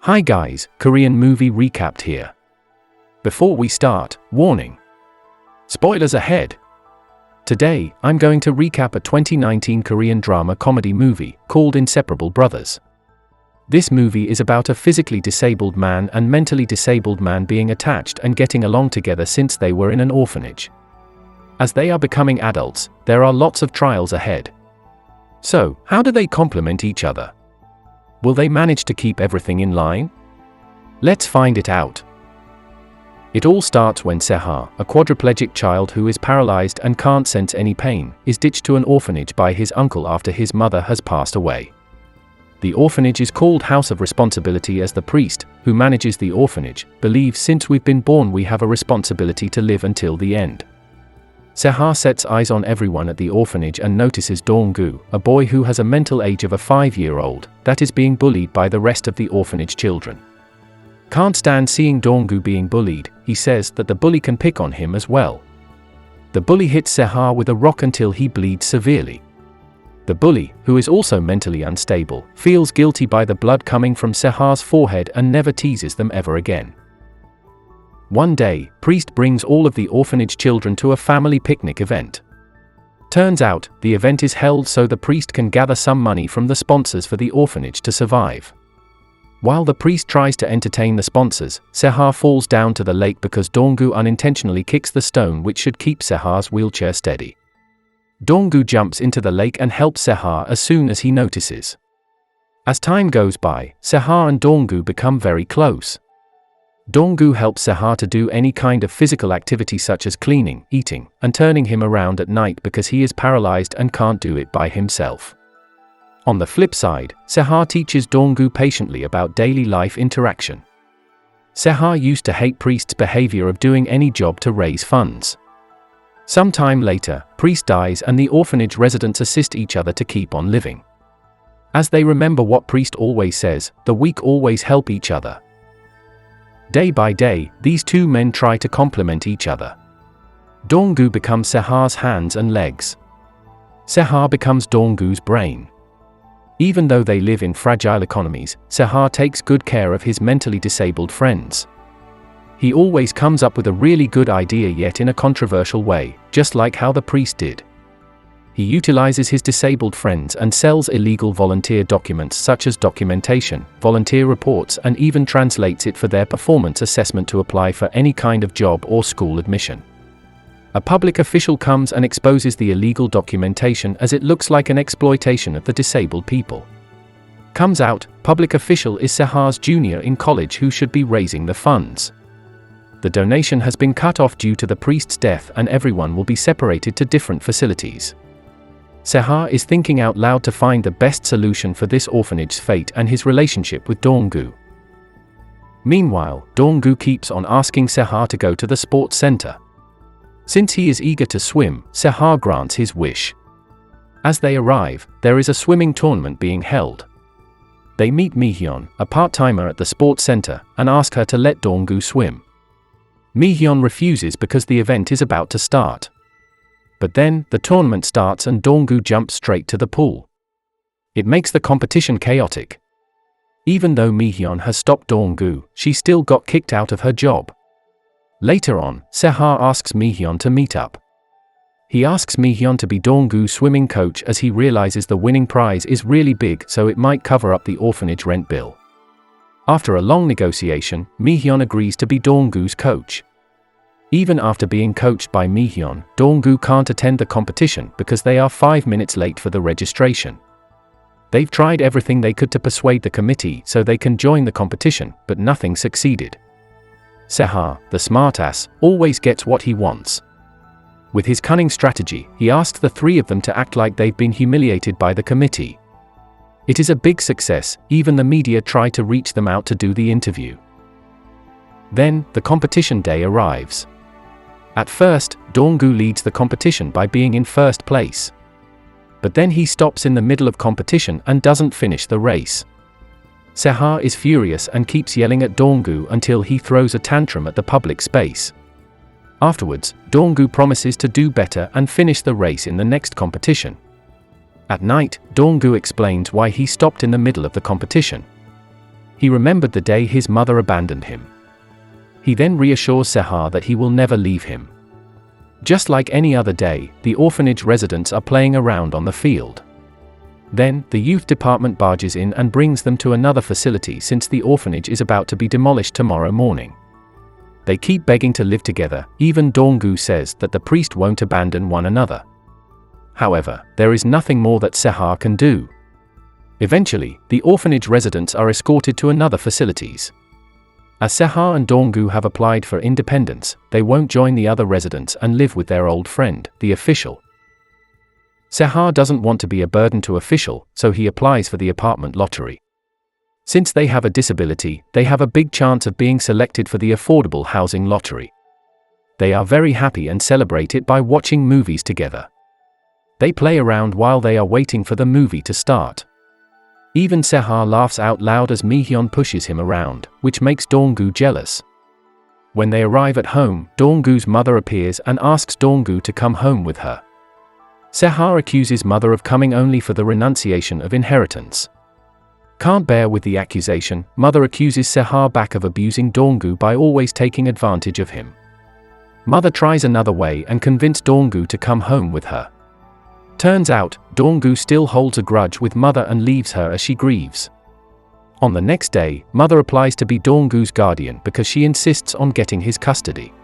Hi guys, Korean movie recapped here. Before we start, warning. Spoilers ahead. Today, I'm going to recap a 2019 Korean drama comedy movie called Inseparable Brothers. This movie is about a physically disabled man and mentally disabled man being attached and getting along together since they were in an orphanage. As they are becoming adults, there are lots of trials ahead. So, how do they complement each other? Will they manage to keep everything in line? Let's find it out. It all starts when Sehar, a quadriplegic child who is paralyzed and can't sense any pain, is ditched to an orphanage by his uncle after his mother has passed away. The orphanage is called House of Responsibility as the priest, who manages the orphanage, believes since we've been born we have a responsibility to live until the end. Sehar sets eyes on everyone at the orphanage and notices Dong-gu, a boy who has a mental age of a 5-year-old, that is being bullied by the rest of the orphanage children. Can't stand seeing Dong-gu being bullied, he says that the bully can pick on him as well. The bully hits Sehar with a rock until he bleeds severely. The bully, who is also mentally unstable, feels guilty by the blood coming from Sehar's forehead and never teases them ever again. One day, priest brings all of the orphanage children to a family picnic event. Turns out, the event is held so the priest can gather some money from the sponsors for the orphanage to survive. While the priest tries to entertain the sponsors, Sehar falls down to the lake because Dong-gu unintentionally kicks the stone which should keep Sehar's wheelchair steady. Dong-gu jumps into the lake and helps Sehar as soon as he notices. As time goes by, Sehar and Dong-gu become very close. Dong-gu helps Sehar to do any kind of physical activity such as cleaning, eating, and turning him around at night because he is paralyzed and can't do it by himself. On the flip side, Sehar teaches Dong-gu patiently about daily life interaction. Sehar used to hate priest's behavior of doing any job to raise funds. Some time later, priest dies and the orphanage residents assist each other to keep on living. As they remember what priest always says, the weak always help each other. Day by day, these two men try to complement each other. Dong-gu becomes Sehar's hands and legs. Sehar becomes Dong-gu's brain. Even though they live in fragile economies, Sehar takes good care of his mentally disabled friends. He always comes up with a really good idea yet in a controversial way, just like how the priest did. He utilizes his disabled friends and sells illegal volunteer documents such as documentation, volunteer reports, and even translates it for their performance assessment to apply for any kind of job or school admission. A public official comes and exposes the illegal documentation as it looks like an exploitation of the disabled people. Comes out, public official is Sehar's junior in college who should be raising the funds. The donation has been cut off due to the priest's death and everyone will be separated to different facilities. Sehar is thinking out loud to find the best solution for this orphanage's fate and his relationship with Dong-gu. Meanwhile, Dong-gu keeps on asking Sehar to go to the sports center. Since he is eager to swim, Sehar grants his wish. As they arrive, there is a swimming tournament being held. They meet Mi-hyun, a part-timer at the sports center, and ask her to let Dong-gu swim. Mi-hyun refuses because the event is about to start. But then, the tournament starts and Dong-gu jumps straight to the pool. It makes the competition chaotic. Even though Mi-hyun has stopped Dong-gu, she still got kicked out of her job. Later on, Sehar asks Mi-hyun to meet up. He asks Mi-hyun to be Dong-gu's swimming coach as he realizes the winning prize is really big so it might cover up the orphanage rent bill. After a long negotiation, Mi-hyun agrees to be Dong-gu's coach. Even after being coached by Mi-hyun, Dong-gu can't attend the competition because they are 5 minutes late for the registration. They've tried everything they could to persuade the committee so they can join the competition, but nothing succeeded. Sehar, the smartass, always gets what he wants. With his cunning strategy, he asked the three of them to act like they've been humiliated by the committee. It is a big success, even the media try to reach them out to do the interview. Then, the competition day arrives. At first, Dong-gu leads the competition by being in first place. But then he stops in the middle of competition and doesn't finish the race. Sehar is furious and keeps yelling at Dong-gu until he throws a tantrum at the public space. Afterwards, Dong-gu promises to do better and finish the race in the next competition. At night, Dong-gu explains why he stopped in the middle of the competition. He remembered the day his mother abandoned him. He then reassures Sehar that he will never leave him. Just like any other day, the orphanage residents are playing around on the field. Then, the youth department barges in and brings them to another facility since the orphanage is about to be demolished tomorrow morning. They keep begging to live together, even Dong-gu says that the priest won't abandon one another. However, there is nothing more that Sehar can do. Eventually, the orphanage residents are escorted to another facilities. As Sehar and Dong-gu have applied for independence, they won't join the other residents and live with their old friend, the official. Sehar doesn't want to be a burden to official, so he applies for the apartment lottery. Since they have a disability, they have a big chance of being selected for the affordable housing lottery. They are very happy and celebrate it by watching movies together. They play around while they are waiting for the movie to start. Even Sehar laughs out loud as Mi-hyun pushes him around, which makes Dong-gu jealous. When they arrive at home, Dong-gu's mother appears and asks Dong-gu to come home with her. Sehar accuses mother of coming only for the renunciation of inheritance. Can't bear with the accusation, mother accuses Sehar back of abusing Dong-gu by always taking advantage of him. Mother tries another way and convinces Dong-gu to come home with her. Turns out, Dong-gu still holds a grudge with mother and leaves her as she grieves. On the next day, mother applies to be Dong-gu's guardian because she insists on getting his custody.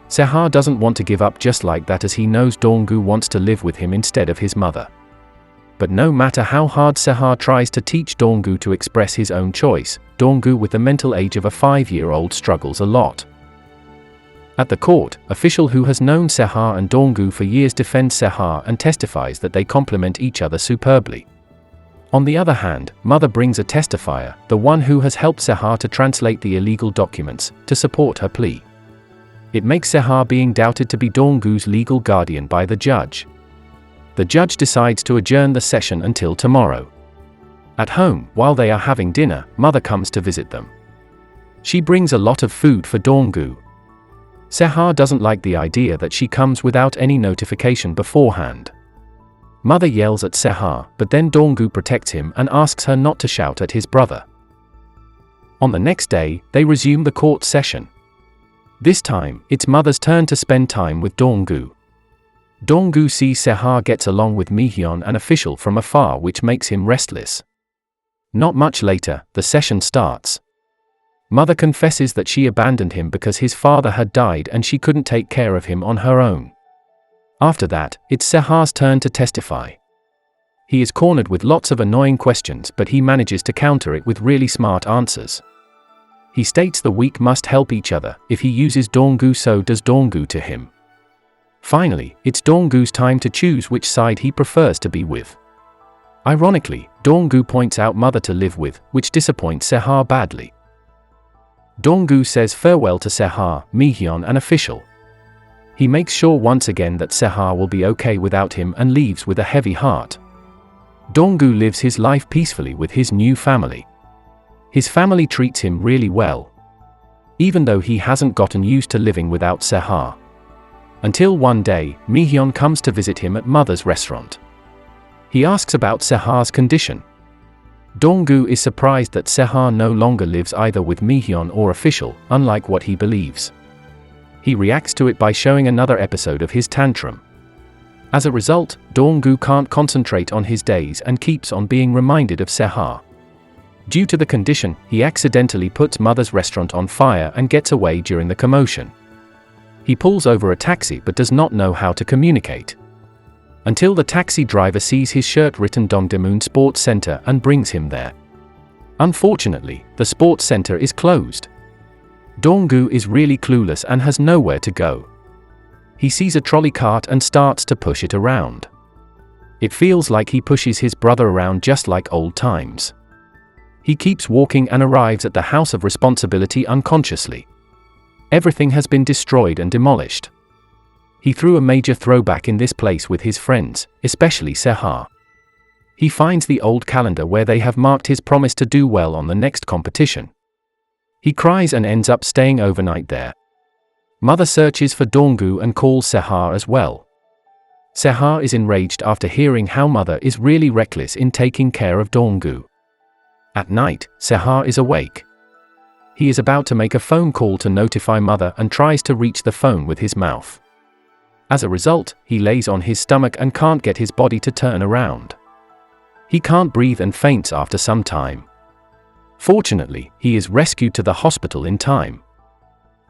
Sehar doesn't want to give up just like that as he knows Dong-gu wants to live with him instead of his mother. But no matter how hard Sehar tries to teach Dong-gu to express his own choice, Dong-gu with the mental age of a 5-year-old struggles a lot. At the court, official who has known Sehar and Dong-gu for years defends Sehar and testifies that they complement each other superbly. On the other hand, mother brings a testifier, the one who has helped Sehar to translate the illegal documents, to support her plea. It makes Sehar being doubted to be Dong-gu's legal guardian by the judge. The judge decides to adjourn the session until tomorrow. At home, while they are having dinner, mother comes to visit them. She brings a lot of food for Dong-gu. Sehar doesn't like the idea that she comes without any notification beforehand. Mother yells at Sehar, but then Dong-gu protects him and asks her not to shout at his brother. On the next day, they resume the court session. This time, it's mother's turn to spend time with Dong-gu. Dong-gu sees Sehar gets along with Mi-hyun and official from afar, which makes him restless. Not much later, the session starts. Mother confesses that she abandoned him because his father had died and she couldn't take care of him on her own. After that, it's Sehar's turn to testify. He is cornered with lots of annoying questions, but he manages to counter it with really smart answers. He states the weak must help each other. If he uses Dong-gu, so does Dong-gu to him. Finally, it's Dong-gu's time to choose which side he prefers to be with. Ironically, Dong-gu points out mother to live with, which disappoints Sehar badly. Dong-gu says farewell to Sehar, Mi-hyun and official. He makes sure once again that Sehar will be okay without him and leaves with a heavy heart. Dong-gu lives his life peacefully with his new family. His family treats him really well, even though he hasn't gotten used to living without Sehar. Until one day, Mi-hyun comes to visit him at mother's restaurant. He asks about Sehar's condition. Dong-gu is surprised that Sehar no longer lives either with Mi-hyun or official, unlike what he believes. He reacts to it by showing another episode of his tantrum. As a result, Dong-gu can't concentrate on his days and keeps on being reminded of Sehar. Due to the condition, he accidentally puts mother's restaurant on fire and gets away during the commotion. He pulls over a taxi but does not know how to communicate. Until the taxi driver sees his shirt written Dongdaemun Sports Center and brings him there. Unfortunately, the sports center is closed. Dong-gu is really clueless and has nowhere to go. He sees a trolley cart and starts to push it around. It feels like he pushes his brother around just like old times. He keeps walking and arrives at the house of responsibility unconsciously. Everything has been destroyed and demolished. He threw a major throwback in this place with his friends, especially Sehar. He finds the old calendar where they have marked his promise to do well on the next competition. He cries and ends up staying overnight there. Mother searches for Dong-gu and calls Sehar as well. Sehar is enraged after hearing how mother is really reckless in taking care of Dong-gu. At night, Sehar is awake. He is about to make a phone call to notify mother and tries to reach the phone with his mouth. As a result, he lays on his stomach and can't get his body to turn around. He can't breathe and faints after some time. Fortunately, he is rescued to the hospital in time.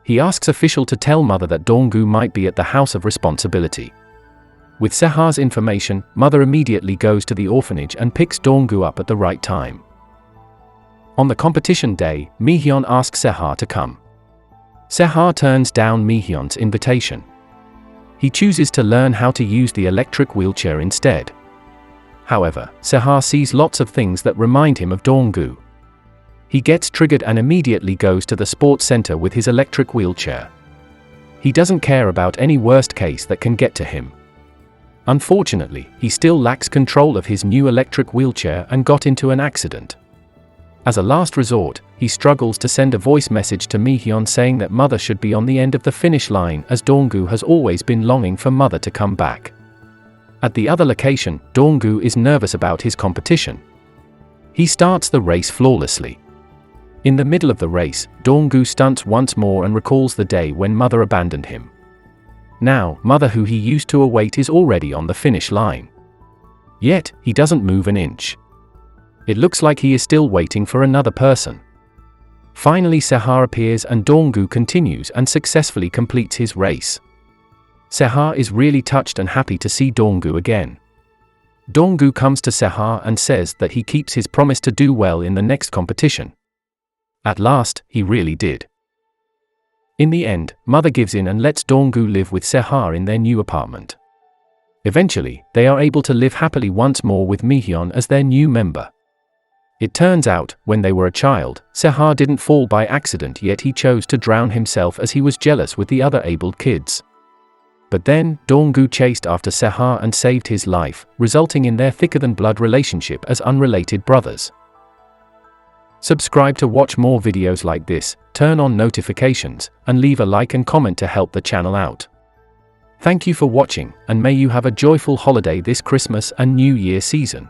He asks official to tell mother that Donggu might be at the house of responsibility. With Sehar's information, mother immediately goes to the orphanage and picks Donggu up at the right time. On the competition day, Mihyun asks Sehar to come. Sehar turns down Mihyun's invitation. He chooses to learn how to use the electric wheelchair instead. However, Sehar sees lots of things that remind him of Donggu. He gets triggered and immediately goes to the sports center with his electric wheelchair. He doesn't care about any worst case that can get to him. Unfortunately, he still lacks control of his new electric wheelchair and got into an accident. As a last resort, he struggles to send a voice message to Mihyun saying that mother should be on the end of the finish line as Donggu has always been longing for mother to come back. At the other location, Donggu is nervous about his competition. He starts the race flawlessly. In the middle of the race, Donggu stunts once more and recalls the day when mother abandoned him. Now, mother who he used to await is already on the finish line. Yet, he doesn't move an inch. It looks like he is still waiting for another person. Finally, Sehar appears and Donggu continues and successfully completes his race. Sehar is really touched and happy to see Donggu again. Donggu comes to Sehar and says that he keeps his promise to do well in the next competition. At last, he really did. In the end, mother gives in and lets Donggu live with Sehar in their new apartment. Eventually, they are able to live happily once more with Mihyun as their new member. It turns out, when they were a child, Sehar didn't fall by accident, yet he chose to drown himself as he was jealous with the other abled kids. But then, Donggu chased after Sehar and saved his life, resulting in their thicker-than-blood relationship as unrelated brothers. Subscribe to watch more videos like this, turn on notifications, and leave a like and comment to help the channel out. Thank you for watching, and may you have a joyful holiday this Christmas and New Year season.